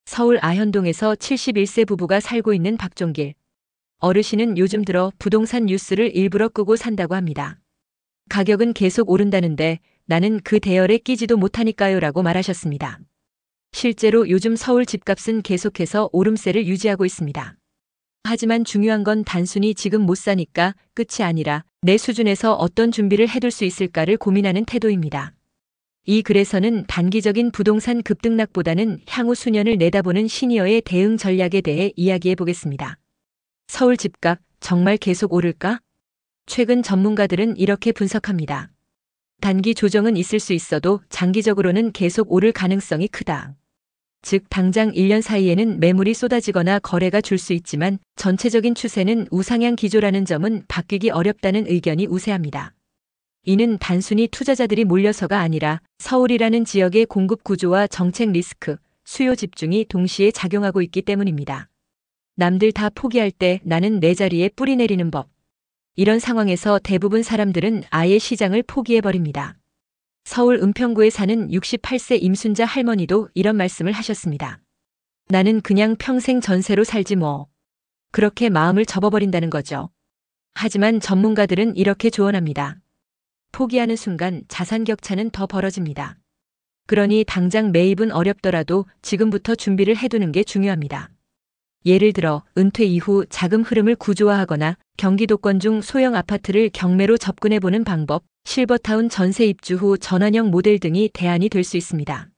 서울 아현동에서 71세 부부가 살고 있는 박종길 어르신은 요즘 들어 부동산 뉴스를 일부러 끄고 산다고 합니다. 가격은 계속 오른다는데 나는 그 대열에 끼지도 못하니까요 라고 말하셨습니다. 실제로 요즘 서울 집값은 계속해서 오름세를 유지하고 있습니다. 하지만 중요한 건 단순히 지금 못 사니까 끝이 아니라 내 수준에서 어떤 준비를 해둘 수 있을까를 고민하는 태도입니다. 이 글에서는 단기적인 부동산 급등락보다는 향후 수년을 내다보는 시니어의 대응 전략에 대해 이야기해 보겠습니다. 서울 집값 정말 계속 오를까? 최근 전문가들은 이렇게 분석합니다. 단기 조정은 있을 수 있어도 장기적으로는 계속 오를 가능성이 크다. 즉 당장 1년 사이에는 매물이 쏟아지거나 거래가 줄 수 있지만 전체적인 추세는 우상향 기조라는 점은 바뀌기 어렵다는 의견이 우세합니다. 이는 단순히 투자자들이 몰려서가 아니라 서울이라는 지역의 공급 구조와 정책 리스크, 수요 집중이 동시에 작용하고 있기 때문입니다. 남들 다 포기할 때 나는 내 자리에 뿌리 내리는 법. 이런 상황에서 대부분 사람들은 아예 시장을 포기해버립니다. 서울 은평구에 사는 68세 임순자 할머니도 이런 말씀을 하셨습니다. 나는 그냥 평생 전세로 살지 뭐. 그렇게 마음을 접어버린다는 거죠. 하지만 전문가들은 이렇게 조언합니다. 포기하는 순간 자산 격차는 더 벌어집니다. 그러니 당장 매입은 어렵더라도 지금부터 준비를 해두는 게 중요합니다. 예를 들어 은퇴 이후 자금 흐름을 구조화하거나 경기도권 중 소형 아파트를 경매로 접근해보는 방법, 실버타운 전세 입주 후 전환형 모델 등이 대안이 될 수 있습니다.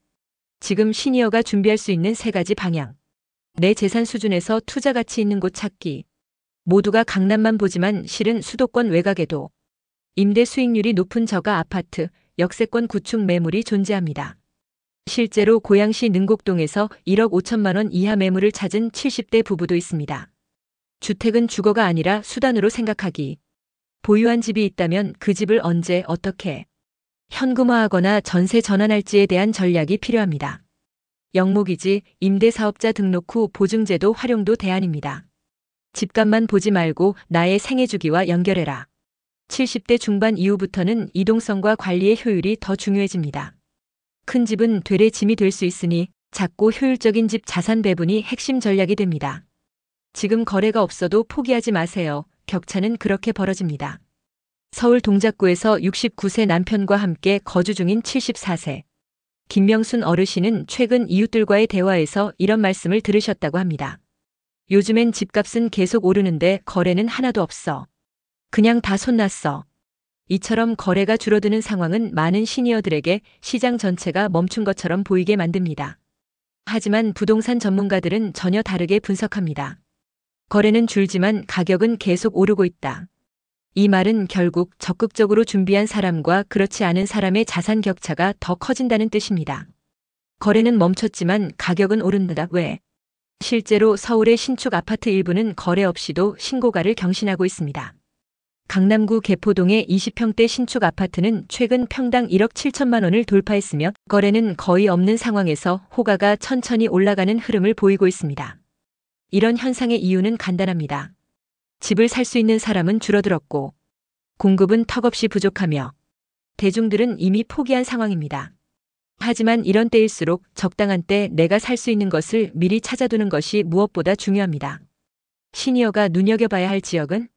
지금 시니어가 준비할 수 있는 3가지 방향. 내 재산 수준에서 투자 가치 있는 곳 찾기. 모두가 강남만 보지만 실은 수도권 외곽에도 임대 수익률이 높은 저가 아파트, 역세권 구축 매물이 존재합니다. 실제로 고양시 능곡동에서 1억 5천만 원 이하 매물을 찾은 70대 부부도 있습니다. 주택은 주거가 아니라 수단으로 생각하기. 보유한 집이 있다면 그 집을 언제 어떻게 현금화하거나 전세 전환할지에 대한 전략이 필요합니다. 영목이지, 임대사업자 등록 후 보증제도 활용도 대안입니다. 집값만 보지 말고 나의 생애주기와 연결해라. 70대 중반 이후부터는 이동성과 관리의 효율이 더 중요해집니다. 큰 집은 되레 짐이 될 수 있으니 작고 효율적인 집 자산 배분이 핵심 전략이 됩니다. 지금 거래가 없어도 포기하지 마세요. 격차는 그렇게 벌어집니다. 서울 동작구에서 69세 남편과 함께 거주 중인 74세. 김명순 어르신은 최근 이웃들과의 대화에서 이런 말씀을 들으셨다고 합니다. 요즘엔 집값은 계속 오르는데 거래는 하나도 없어. 그냥 다 손났어. 이처럼 거래가 줄어드는 상황은 많은 시니어들에게 시장 전체가 멈춘 것처럼 보이게 만듭니다. 하지만 부동산 전문가들은 전혀 다르게 분석합니다. 거래는 줄지만 가격은 계속 오르고 있다. 이 말은 결국 적극적으로 준비한 사람과 그렇지 않은 사람의 자산 격차가 더 커진다는 뜻입니다. 거래는 멈췄지만 가격은 오른다. 왜? 실제로 서울의 신축 아파트 일부는 거래 없이도 신고가를 경신하고 있습니다. 강남구 개포동의 20평대 신축 아파트는 최근 평당 1억 7천만 원을 돌파했으며 거래는 거의 없는 상황에서 호가가 천천히 올라가는 흐름을 보이고 있습니다. 이런 현상의 이유는 간단합니다. 집을 살 수 있는 사람은 줄어들었고 공급은 턱없이 부족하며 대중들은 이미 포기한 상황입니다. 하지만 이런 때일수록 적당한 때 내가 살 수 있는 것을 미리 찾아두는 것이 무엇보다 중요합니다. 시니어가 눈여겨봐야 할 지역은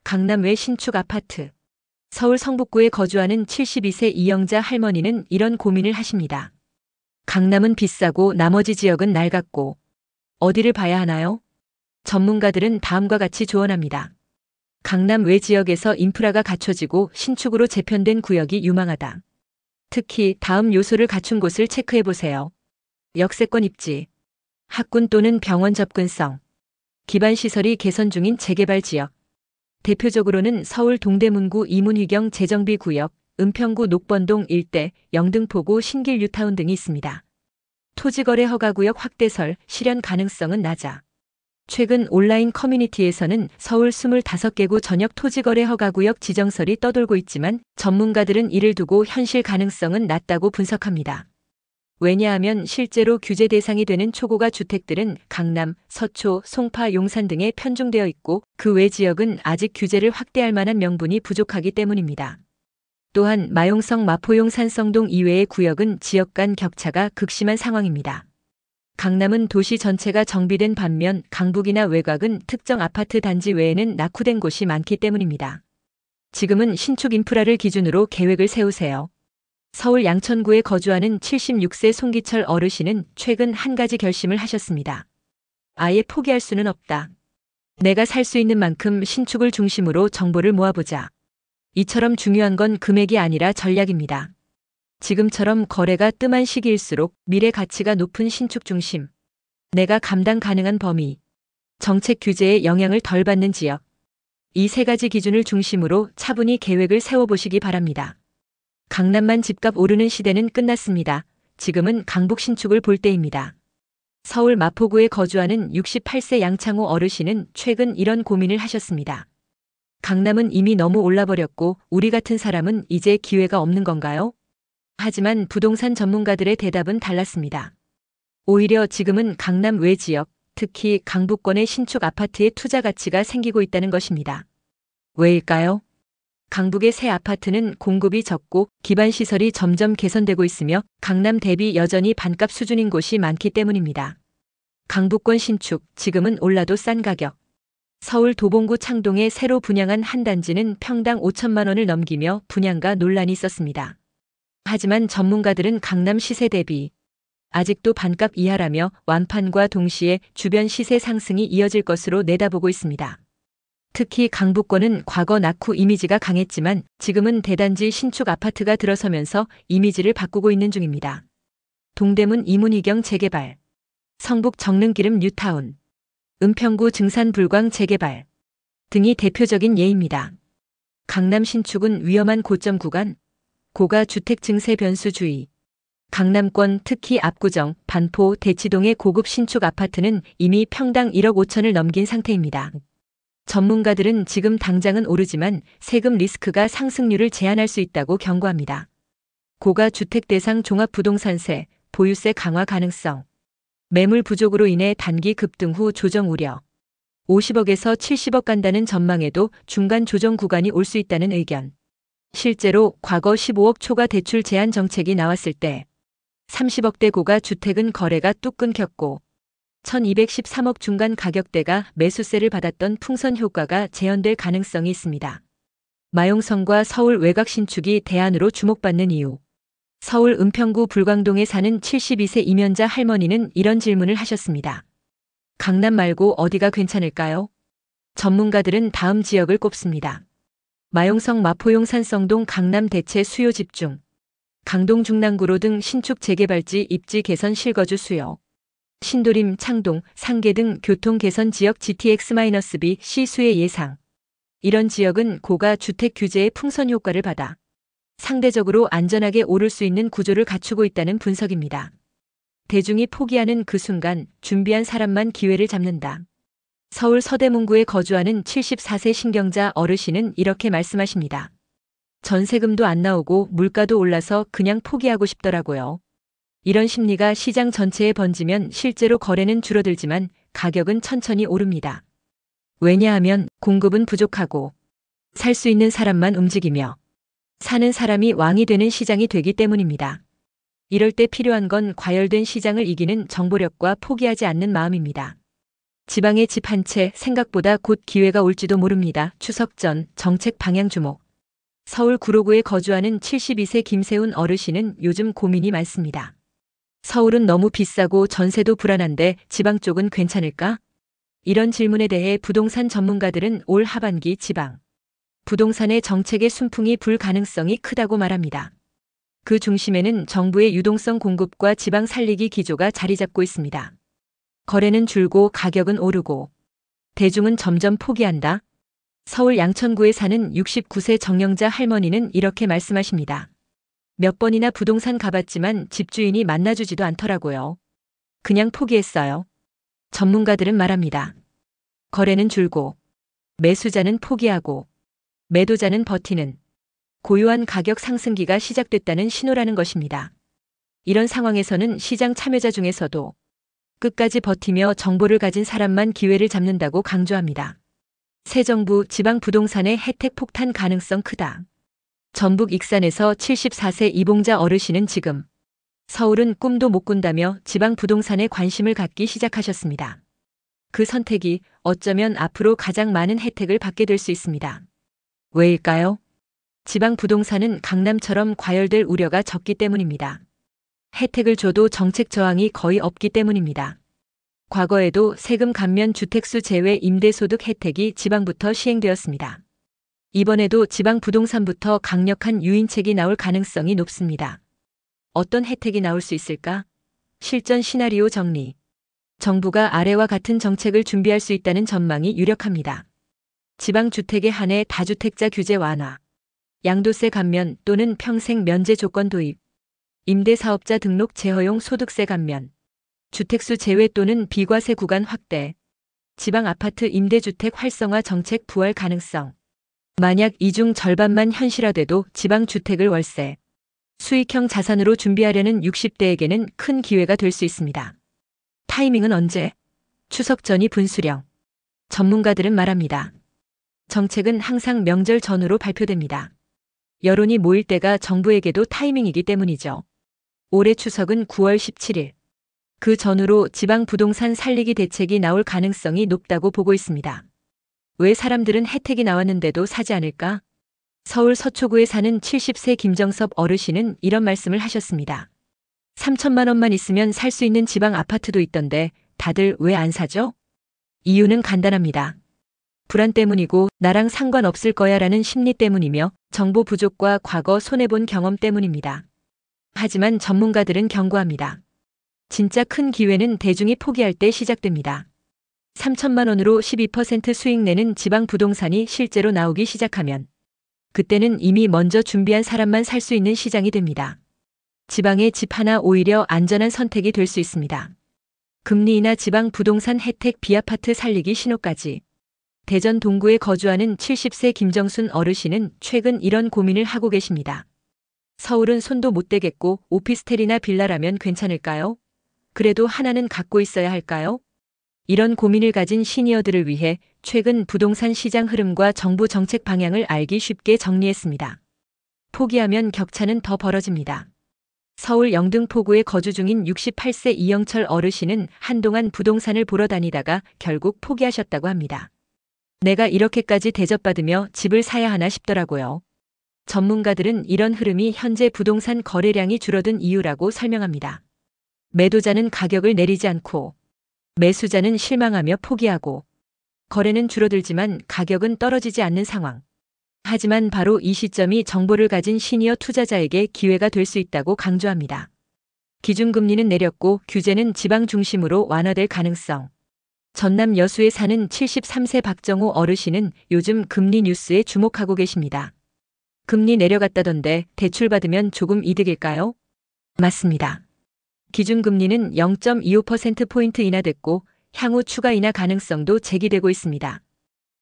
강남 외 신축 아파트. 서울 성북구에 거주하는 72세 이영자 할머니는 이런 고민을 하십니다. 강남은 비싸고 나머지 지역은 낡았고 어디를 봐야 하나요? 전문가들은 다음과 같이 조언합니다. 강남 외 지역에서 인프라가 갖춰지고 신축으로 재편된 구역이 유망하다. 특히 다음 요소를 갖춘 곳을 체크해보세요. 역세권 입지, 학군 또는 병원 접근성, 기반시설이 개선 중인 재개발 지역. 대표적으로는 서울 동대문구 이문휘경 재정비 구역, 은평구 녹번동 일대, 영등포구 신길 뉴타운 등이 있습니다. 토지거래 허가구역 확대설, 실현 가능성은 낮아. 최근 온라인 커뮤니티에서는 서울 25개구 전역 토지거래 허가구역 지정설이 떠돌고 있지만 전문가들은 이를 두고 현실 가능성은 낮다고 분석합니다. 왜냐하면 실제로 규제 대상이 되는 초고가 주택들은 강남, 서초, 송파, 용산 등에 편중되어 있고 그 외 지역은 아직 규제를 확대할 만한 명분이 부족하기 때문입니다. 또한 마용성, 마포용, 산성동 이외의 구역은 지역 간 격차가 극심한 상황입니다. 강남은 도시 전체가 정비된 반면 강북이나 외곽은 특정 아파트 단지 외에는 낙후된 곳이 많기 때문입니다. 지금은 신축 인프라를 기준으로 계획을 세우세요. 서울 양천구에 거주하는 76세 송기철 어르신은 최근 한 가지 결심을 하셨습니다. 아예 포기할 수는 없다. 내가 살 수 있는 만큼 신축을 중심으로 정보를 모아보자. 이처럼 중요한 건 금액이 아니라 전략입니다. 지금처럼 거래가 뜸한 시기일수록 미래 가치가 높은 신축 중심. 내가 감당 가능한 범위. 정책 규제에 영향을 덜 받는 지역. 이 세 가지 기준을 중심으로 차분히 계획을 세워보시기 바랍니다. 강남만 집값 오르는 시대는 끝났습니다. 지금은 강북 신축을 볼 때입니다. 서울 마포구에 거주하는 68세 양창호 어르신은 최근 이런 고민을 하셨습니다. 강남은 이미 너무 올라버렸고 우리 같은 사람은 이제 기회가 없는 건가요? 하지만 부동산 전문가들의 대답은 달랐습니다. 오히려 지금은 강남 외 지역, 특히 강북권의 신축 아파트의 투자 가치가 생기고 있다는 것입니다. 왜일까요? 강북의 새 아파트는 공급이 적고 기반 시설이 점점 개선되고 있으며 강남 대비 여전히 반값 수준인 곳이 많기 때문입니다. 강북권 신축, 지금은 올라도 싼 가격. 서울 도봉구 창동에 새로 분양한 한 단지는 평당 5천만 원을 넘기며 분양가 논란이 있었습니다. 하지만 전문가들은 강남 시세 대비 아직도 반값 이하라며 완판과 동시에 주변 시세 상승이 이어질 것으로 내다보고 있습니다. 특히 강북권은 과거 낙후 이미지가 강했지만 지금은 대단지 신축 아파트가 들어서면서 이미지를 바꾸고 있는 중입니다. 동대문 이문희경 재개발, 성북 정릉기름 뉴타운, 은평구 증산불광 재개발 등이 대표적인 예입니다. 강남 신축은 위험한 고점 구간, 고가 주택 증세 변수 주의. 강남권 특히 압구정, 반포, 대치동의 고급 신축 아파트는 이미 평당 1억 5천을 넘긴 상태입니다. 전문가들은 지금 당장은 오르지만 세금 리스크가 상승률을 제한할 수 있다고 경고합니다. 고가 주택 대상 종합부동산세, 보유세 강화 가능성. 매물 부족으로 인해 단기 급등 후 조정 우려. 50억에서 70억 간다는 전망에도 중간 조정 구간이 올 수 있다는 의견. 실제로 과거 15억 초과 대출 제한 정책이 나왔을 때 30억대 고가 주택은 거래가 뚝 끊겼고 1213억 중간 가격대가 매수세를 받았던 풍선 효과가 재현될 가능성이 있습니다. 마용성과 서울 외곽 신축이 대안으로 주목받는 이유. 서울 은평구 불광동에 사는 72세 이면자 할머니는 이런 질문을 하셨습니다. 강남 말고 어디가 괜찮을까요? 전문가들은 다음 지역을 꼽습니다. 마용성 마포용 산성동 강남 대체 수요 집중. 강동 중랑구로 등 신축 재개발지 입지 개선 실거주 수요. 신도림, 창동, 상계 등 교통 개선 지역 GTX-B 시수의 예상. 이런 지역은 고가 주택 규제의 풍선 효과를 받아 상대적으로 안전하게 오를 수 있는 구조를 갖추고 있다는 분석입니다. 대중이 포기하는 그 순간 준비한 사람만 기회를 잡는다. 서울 서대문구에 거주하는 74세 신경자 어르신은 이렇게 말씀하십니다. 전세금도 안 나오고 물가도 올라서 그냥 포기하고 싶더라고요. 이런 심리가 시장 전체에 번지면 실제로 거래는 줄어들지만 가격은 천천히 오릅니다. 왜냐하면 공급은 부족하고 살 수 있는 사람만 움직이며 사는 사람이 왕이 되는 시장이 되기 때문입니다. 이럴 때 필요한 건 과열된 시장을 이기는 정보력과 포기하지 않는 마음입니다. 지방에 집 한 채 생각보다 곧 기회가 올지도 모릅니다. 추석 전 정책 방향 주목. 서울 구로구에 거주하는 72세 김세훈 어르신은 요즘 고민이 많습니다. 서울은 너무 비싸고 전세도 불안한데 지방 쪽은 괜찮을까? 이런 질문에 대해 부동산 전문가들은 올 하반기 지방 부동산의 정책의 순풍이 불 가능성이 크다고 말합니다. 그 중심에는 정부의 유동성 공급과 지방 살리기 기조가 자리 잡고 있습니다. 거래는 줄고 가격은 오르고 대중은 점점 포기한다. 서울 양천구에 사는 69세 정영자 할머니는 이렇게 말씀하십니다. 몇 번이나 부동산 가봤지만 집주인이 만나주지도 않더라고요. 그냥 포기했어요. 전문가들은 말합니다. 거래는 줄고 매수자는 포기하고 매도자는 버티는 고요한 가격 상승기가 시작됐다는 신호라는 것입니다. 이런 상황에서는 시장 참여자 중에서도 끝까지 버티며 정보를 가진 사람만 기회를 잡는다고 강조합니다. 새 정부 지방 부동산의 혜택 폭탄 가능성 크다. 전북 익산에서 74세 이봉자 어르신은 지금 서울은 꿈도 못 꾼다며 지방 부동산에 관심을 갖기 시작하셨습니다. 그 선택이 어쩌면 앞으로 가장 많은 혜택을 받게 될 수 있습니다. 왜일까요? 지방 부동산은 강남처럼 과열될 우려가 적기 때문입니다. 혜택을 줘도 정책 저항이 거의 없기 때문입니다. 과거에도 세금 감면 주택수 제외 임대소득 혜택이 지방부터 시행되었습니다. 이번에도 지방 부동산부터 강력한 유인책이 나올 가능성이 높습니다. 어떤 혜택이 나올 수 있을까? 실전 시나리오 정리. 정부가 아래와 같은 정책을 준비할 수 있다는 전망이 유력합니다. 지방주택에 한해 다주택자 규제 완화, 양도세 감면 또는 평생 면제 조건 도입, 임대사업자 등록 제허용 소득세 감면, 주택수 제외 또는 비과세 구간 확대, 지방 아파트 임대주택 활성화 정책 부활 가능성. 만약 이 중 절반만 현실화돼도 지방주택을 월세, 수익형 자산으로 준비하려는 60대에게는 큰 기회가 될 수 있습니다. 타이밍은 언제? 추석 전이 분수령. 전문가들은 말합니다. 정책은 항상 명절 전후로 발표됩니다. 여론이 모일 때가 정부에게도 타이밍이기 때문이죠. 올해 추석은 9월 17일. 그 전후로 지방 부동산 살리기 대책이 나올 가능성이 높다고 보고 있습니다. 왜 사람들은 혜택이 나왔는데도 사지 않을까? 서울 서초구에 사는 70세 김정섭 어르신은 이런 말씀을 하셨습니다. 3천만 원만 있으면 살 수 있는 지방 아파트도 있던데 다들 왜 안 사죠? 이유는 간단합니다. 불안 때문이고 나랑 상관없을 거야 라는 심리 때문이며 정보 부족과 과거 손해본 경험 때문입니다. 하지만 전문가들은 경고합니다. 진짜 큰 기회는 대중이 포기할 때 시작됩니다. 3천만 원으로 12% 수익 내는 지방 부동산이 실제로 나오기 시작하면 그때는 이미 먼저 준비한 사람만 살 수 있는 시장이 됩니다. 지방의 집 하나 오히려 안전한 선택이 될 수 있습니다. 금리 인하 지방 부동산 혜택 비아파트 살리기 신호까지. 대전 동구에 거주하는 70세 김정순 어르신은 최근 이런 고민을 하고 계십니다. 서울은 손도 못 대겠고 오피스텔이나 빌라라면 괜찮을까요? 그래도 하나는 갖고 있어야 할까요? 이런 고민을 가진 시니어들을 위해 최근 부동산 시장 흐름과 정부 정책 방향을 알기 쉽게 정리했습니다. 포기하면 격차는 더 벌어집니다. 서울 영등포구에 거주 중인 68세 이영철 어르신은 한동안 부동산을 보러 다니다가 결국 포기하셨다고 합니다. 내가 이렇게까지 대접받으며 집을 사야 하나 싶더라고요. 전문가들은 이런 흐름이 현재 부동산 거래량이 줄어든 이유라고 설명합니다. 매도자는 가격을 내리지 않고 매수자는 실망하며 포기하고 거래는 줄어들지만 가격은 떨어지지 않는 상황. 하지만 바로 이 시점이 정보를 가진 시니어 투자자에게 기회가 될 수 있다고 강조합니다. 기준금리는 내렸고 규제는 지방 중심으로 완화될 가능성. 전남 여수에 사는 73세 박정호 어르신은 요즘 금리 뉴스에 주목하고 계십니다. 금리 내려갔다던데 대출 받으면 조금 이득일까요? 맞습니다. 기준금리는 0.25%포인트 인하됐고 향후 추가 인하 가능성도 제기되고 있습니다.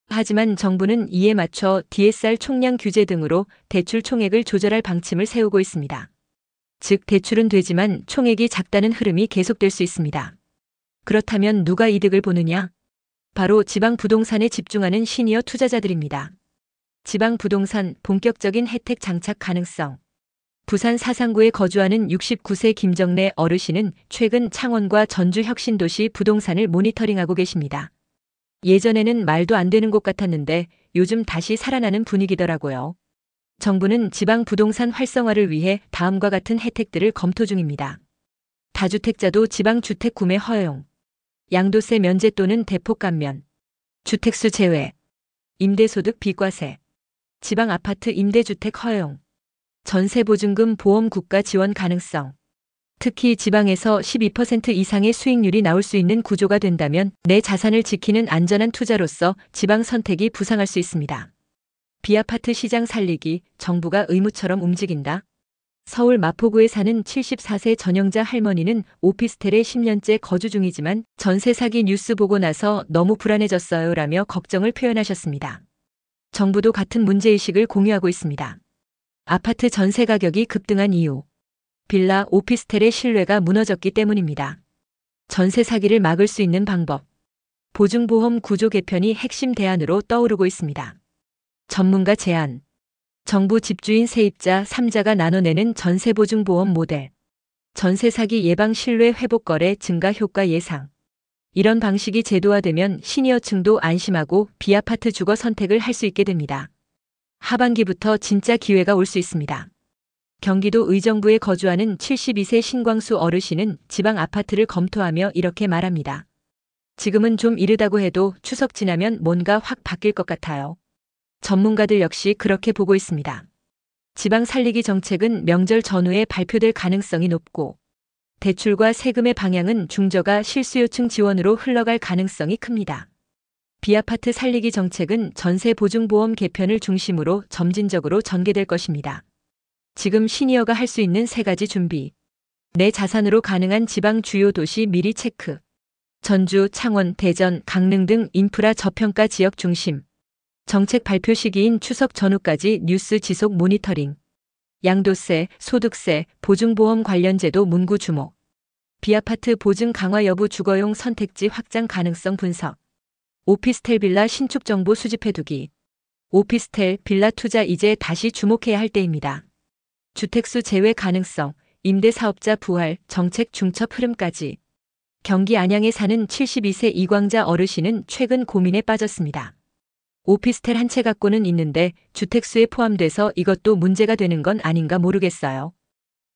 하지만 정부는 이에 맞춰 DSR 총량 규제 등으로 대출 총액을 조절할 방침을 세우고 있습니다. 즉 대출은 되지만 총액이 작다는 흐름이 계속될 수 있습니다. 그렇다면 누가 이득을 보느냐? 바로 지방 부동산에 집중하는 시니어 투자자들입니다. 지방 부동산 본격적인 혜택 장착 가능성. 부산 사상구에 거주하는 69세 김정래 어르신은 최근 창원과 전주 혁신도시 부동산을 모니터링하고 계십니다. 예전에는 말도 안 되는 곳 같았는데 요즘 다시 살아나는 분위기더라고요. 정부는 지방 부동산 활성화를 위해 다음과 같은 혜택들을 검토 중입니다. 다주택자도 지방 주택 구매 허용, 양도세 면제 또는 대폭 감면, 주택수 제외, 임대소득 비과세, 지방 아파트 임대주택 허용, 전세보증금 보험 국가 지원 가능성. 특히 지방에서 12% 이상의 수익률이 나올 수 있는 구조가 된다면 내 자산을 지키는 안전한 투자로서 지방 선택이 부상할 수 있습니다. 비아파트 시장 살리기, 정부가 의무처럼 움직인다. 서울 마포구에 사는 74세 전영자 할머니는 오피스텔에 10년째 거주 중이지만 전세 사기 뉴스 보고 나서 너무 불안해졌어요 라며 걱정을 표현하셨습니다. 정부도 같은 문제의식을 공유하고 있습니다. 아파트 전세 가격이 급등한 이유. 빌라, 오피스텔의 신뢰가 무너졌기 때문입니다. 전세 사기를 막을 수 있는 방법. 보증보험 구조 개편이 핵심 대안으로 떠오르고 있습니다. 전문가 제안. 정부 집주인 세입자 3자가 나눠내는 전세보증보험 모델. 전세 사기 예방 신뢰 회복 거래 증가 효과 예상. 이런 방식이 제도화되면 시니어층도 안심하고 B아파트 주거 선택을 할 수 있게 됩니다. 하반기부터 진짜 기회가 올 수 있습니다. 경기도 의정부에 거주하는 72세 신광수 어르신은 지방 아파트를 검토하며 이렇게 말합니다. 지금은 좀 이르다고 해도 추석 지나면 뭔가 확 바뀔 것 같아요. 전문가들 역시 그렇게 보고 있습니다. 지방 살리기 정책은 명절 전후에 발표될 가능성이 높고 대출과 세금의 방향은 중저가 실수요층 지원으로 흘러갈 가능성이 큽니다. B아파트 살리기 정책은 전세 보증보험 개편을 중심으로 점진적으로 전개될 것입니다. 지금 시니어가 할 수 있는 3가지 준비. 내 자산으로 가능한 지방 주요 도시 미리 체크. 전주, 창원, 대전, 강릉 등 인프라 저평가 지역 중심. 정책 발표 시기인 추석 전후까지 뉴스 지속 모니터링. 양도세, 소득세, 보증보험 관련 제도 문구 주목. B아파트 보증 강화 여부 주거용 선택지 확장 가능성 분석. 오피스텔 빌라 신축 정보 수집해두기. 오피스텔 빌라 투자 이제 다시 주목해야 할 때입니다. 주택수 제외 가능성, 임대사업자 부활, 정책 중첩 흐름까지. 경기 안양에 사는 72세 이광자 어르신은 최근 고민에 빠졌습니다. 오피스텔 한 채 갖고는 있는데 주택수에 포함돼서 이것도 문제가 되는 건 아닌가 모르겠어요.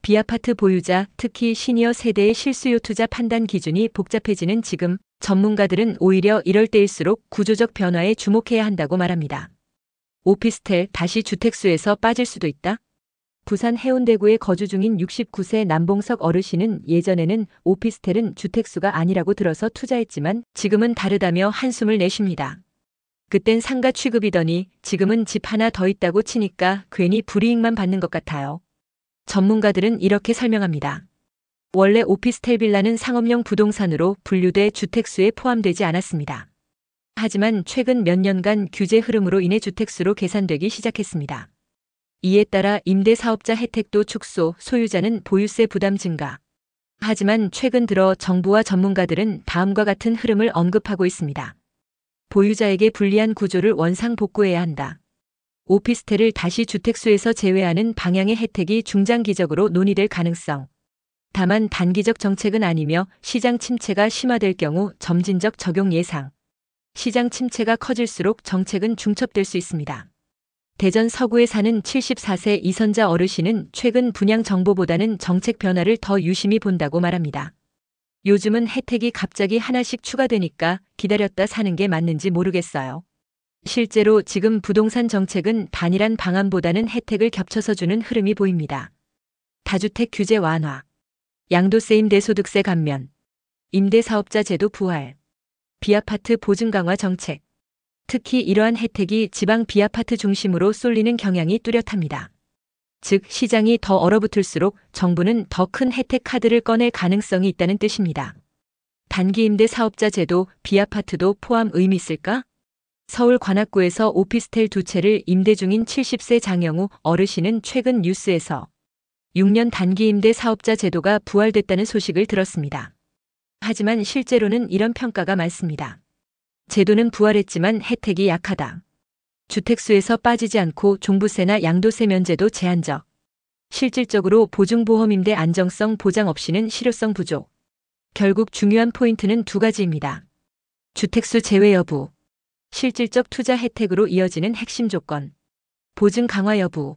B아파트 보유자, 특히 시니어 세대의 실수요 투자 판단 기준이 복잡해지는 지금 전문가들은 오히려 이럴 때일수록 구조적 변화에 주목해야 한다고 말합니다. 오피스텔 다시 주택수에서 빠질 수도 있다? 부산 해운대구에 거주 중인 69세 남봉석 어르신은 예전에는 오피스텔은 주택수가 아니라고 들어서 투자했지만 지금은 다르다며 한숨을 내쉽니다. 그땐 상가 취급이더니 지금은 집 하나 더 있다고 치니까 괜히 불이익만 받는 것 같아요. 전문가들은 이렇게 설명합니다. 원래 오피스텔 빌라는 상업용 부동산으로 분류돼 주택수에 포함되지 않았습니다. 하지만 최근 몇 년간 규제 흐름으로 인해 주택수로 계산되기 시작했습니다. 이에 따라 임대사업자 혜택도 축소, 소유자는 보유세 부담 증가. 하지만 최근 들어 정부와 전문가들은 다음과 같은 흐름을 언급하고 있습니다. 보유자에게 불리한 구조를 원상복구해야 한다. 오피스텔을 다시 주택수에서 제외하는 방향의 혜택이 중장기적으로 논의될 가능성. 다만 단기적 정책은 아니며 시장 침체가 심화될 경우 점진적 적용 예상. 시장 침체가 커질수록 정책은 중첩될 수 있습니다. 대전 서구에 사는 74세 이선자 어르신은 최근 분양 정보보다는 정책 변화를 더 유심히 본다고 말합니다. 요즘은 혜택이 갑자기 하나씩 추가되니까 기다렸다 사는 게 맞는지 모르겠어요. 실제로 지금 부동산 정책은 단일한 방안보다는 혜택을 겹쳐서 주는 흐름이 보입니다. 다주택 규제 완화, 양도세 임대소득세 감면, 임대사업자 제도 부활, B아파트 보증 강화 정책. 특히 이러한 혜택이 지방 B아파트 중심으로 쏠리는 경향이 뚜렷합니다. 즉 시장이 더 얼어붙을수록 정부는 더 큰 혜택 카드를 꺼낼 가능성이 있다는 뜻입니다. 단기 임대 사업자 제도 B아파트도 포함 의미 있을까? 서울 관악구에서 오피스텔 2채를 임대 중인 70세 장영우 어르신은 최근 뉴스에서 6년 단기 임대 사업자 제도가 부활됐다는 소식을 들었습니다. 하지만 실제로는 이런 평가가 많습니다. 제도는 부활했지만 혜택이 약하다. 주택수에서 빠지지 않고 종부세나 양도세 면제도 제한적. 실질적으로 보증보험임대 안정성 보장 없이는 실효성 부족. 결국 중요한 포인트는 2가지입니다. 주택수 제외 여부. 실질적 투자 혜택으로 이어지는 핵심 조건. 보증 강화 여부.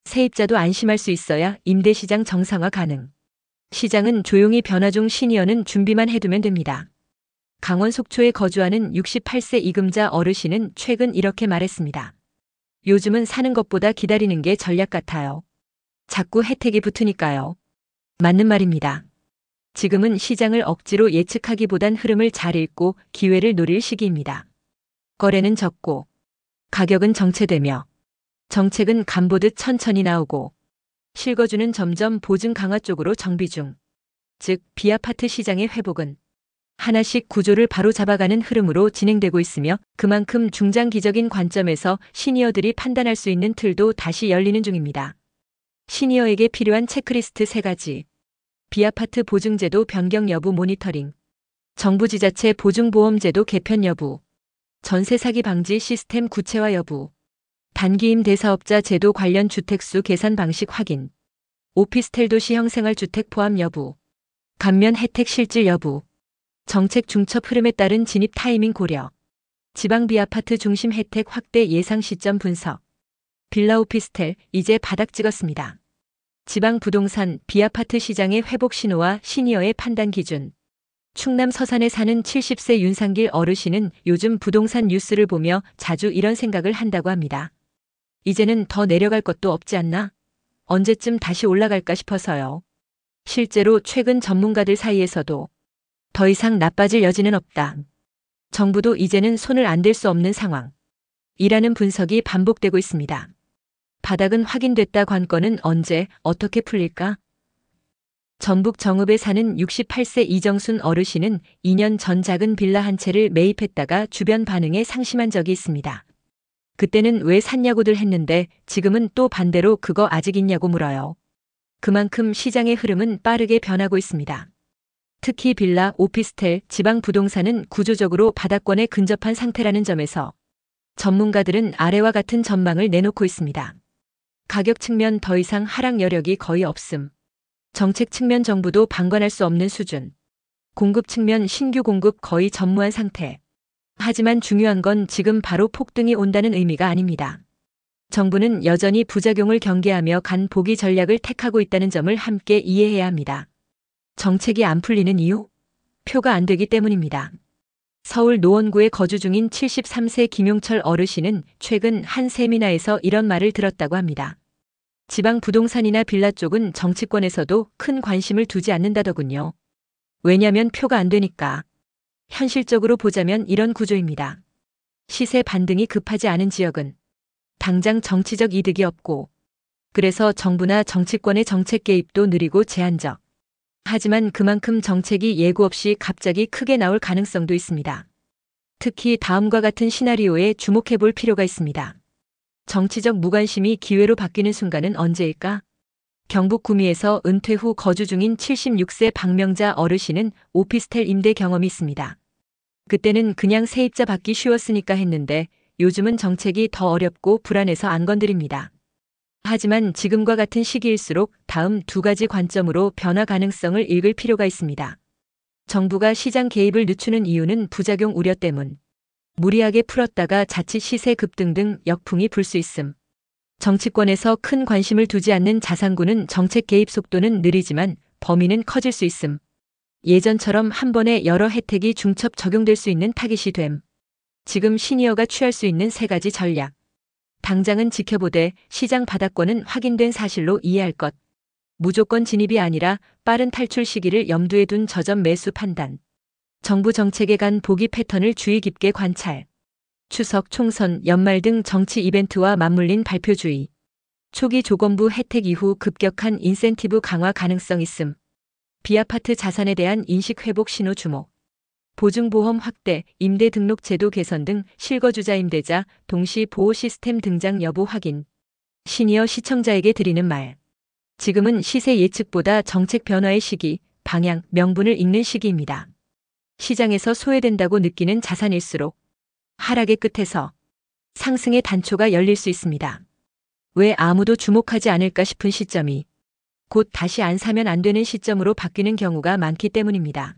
세입자도 안심할 수 있어야 임대시장 정상화 가능. 시장은 조용히 변화 중 시니어는 준비만 해두면 됩니다. 강원 속초에 거주하는 68세 이금자 어르신은 최근 이렇게 말했습니다. 요즘은 사는 것보다 기다리는 게 전략 같아요. 자꾸 혜택이 붙으니까요. 맞는 말입니다. 지금은 시장을 억지로 예측하기보단 흐름을 잘 읽고 기회를 노릴 시기입니다. 거래는 적고 가격은 정체되며 정책은 간보듯 천천히 나오고 실거주는 점점 보증 강화 쪽으로 정비 중. 즉 B아파트 시장의 회복은 하나씩 구조를 바로 잡아가는 흐름으로 진행되고 있으며 그만큼 중장기적인 관점에서 시니어들이 판단할 수 있는 틀도 다시 열리는 중입니다. 시니어에게 필요한 체크리스트 3가지. B아파트 보증제도 변경 여부 모니터링. 정부 지자체 보증보험제도 개편 여부. 전세 사기 방지 시스템 구체화 여부. 단기 임대사업자 제도 관련 주택수 계산 방식 확인. 오피스텔 도시형 생활주택 포함 여부, 감면 혜택 실질 여부, 정책 중첩 흐름에 따른 진입 타이밍 고려, 지방 비아파트 중심 혜택 확대 예상 시점 분석, 빌라 오피스텔 이제 바닥 찍었습니다. 지방 부동산 비아파트 시장의 회복 신호와 시니어의 판단 기준. 충남 서산에 사는 70세 윤상길 어르신은 요즘 부동산 뉴스를 보며 자주 이런 생각을 한다고 합니다. 이제는 더 내려갈 것도 없지 않나? 언제쯤 다시 올라갈까 싶어서요. 실제로 최근 전문가들 사이에서도 더 이상 나빠질 여지는 없다. 정부도 이제는 손을 안 댈 수 없는 상황. 이라는 분석이 반복되고 있습니다. 바닥은 확인됐다 관건은 언제, 어떻게 풀릴까? 전북 정읍에 사는 68세 이정순 어르신은 2년 전 작은 빌라 한 채를 매입했다가 주변 반응에 상심한 적이 있습니다. 그때는 왜 샀냐고들 했는데 지금은 또 반대로 그거 아직 있냐고 물어요. 그만큼 시장의 흐름은 빠르게 변하고 있습니다. 특히 빌라, 오피스텔, 지방 부동산은 구조적으로 바닥권에 근접한 상태라는 점에서 전문가들은 아래와 같은 전망을 내놓고 있습니다. 가격 측면 더 이상 하락 여력이 거의 없음. 정책 측면 정부도 방관할 수 없는 수준. 공급 측면 신규 공급 거의 전무한 상태. 하지만 중요한 건 지금 바로 폭등이 온다는 의미가 아닙니다. 정부는 여전히 부작용을 경계하며 간 보기 전략을 택하고 있다는 점을 함께 이해해야 합니다. 정책이 안 풀리는 이유? 표가 안 되기 때문입니다. 서울 노원구에 거주 중인 73세 김용철 어르신은 최근 한 세미나에서 이런 말을 들었다고 합니다. 지방 부동산이나 빌라 쪽은 정치권에서도 큰 관심을 두지 않는다더군요. 왜냐면 표가 안 되니까. 현실적으로 보자면 이런 구조입니다. 시세 반등이 급하지 않은 지역은 당장 정치적 이득이 없고, 그래서 정부나 정치권의 정책 개입도 느리고 제한적. 하지만 그만큼 정책이 예고 없이 갑자기 크게 나올 가능성도 있습니다. 특히 다음과 같은 시나리오에 주목해 볼 필요가 있습니다. 정치적 무관심이 기회로 바뀌는 순간은 언제일까? 경북 구미에서 은퇴 후 거주 중인 76세 박명자 어르신은 오피스텔 임대 경험이 있습니다. 그때는 그냥 세입자 받기 쉬웠으니까 했는데 요즘은 정책이 더 어렵고 불안해서 안 건드립니다. 하지만 지금과 같은 시기일수록 다음 두 가지 관점으로 변화 가능성을 읽을 필요가 있습니다. 정부가 시장 개입을 늦추는 이유는 부작용 우려 때문. 무리하게 풀었다가 자칫 시세 급등 등 역풍이 불 수 있음. 정치권에서 큰 관심을 두지 않는 자산구는 정책 개입 속도는 느리지만 범위는 커질 수 있음. 예전처럼 한 번에 여러 혜택이 중첩 적용될 수 있는 타깃이 됨. 지금 시니어가 취할 수 있는 세 가지 전략. 당장은 지켜보되 시장 바닥권은 확인된 사실로 이해할 것. 무조건 진입이 아니라 빠른 탈출 시기를 염두에 둔 저점 매수 판단. 정부 정책에 간 보기 패턴을 주의 깊게 관찰. 추석, 총선, 연말 등 정치 이벤트와 맞물린 발표주의. 초기 조건부 혜택 이후 급격한 인센티브 강화 가능성 있음. 비아파트 자산에 대한 인식 회복 신호 주목. 보증보험 확대, 임대 등록 제도 개선 등 실거주자 임대자, 동시 보호 시스템 등장 여부 확인. 시니어 시청자에게 드리는 말. 지금은 시세 예측보다 정책 변화의 시기, 방향, 명분을 읽는 시기입니다. 시장에서 소외된다고 느끼는 자산일수록 하락의 끝에서 상승의 단초가 열릴 수 있습니다. 왜 아무도 주목하지 않을까 싶은 시점이 곧 다시 안 사면 안 되는 시점으로 바뀌는 경우가 많기 때문입니다.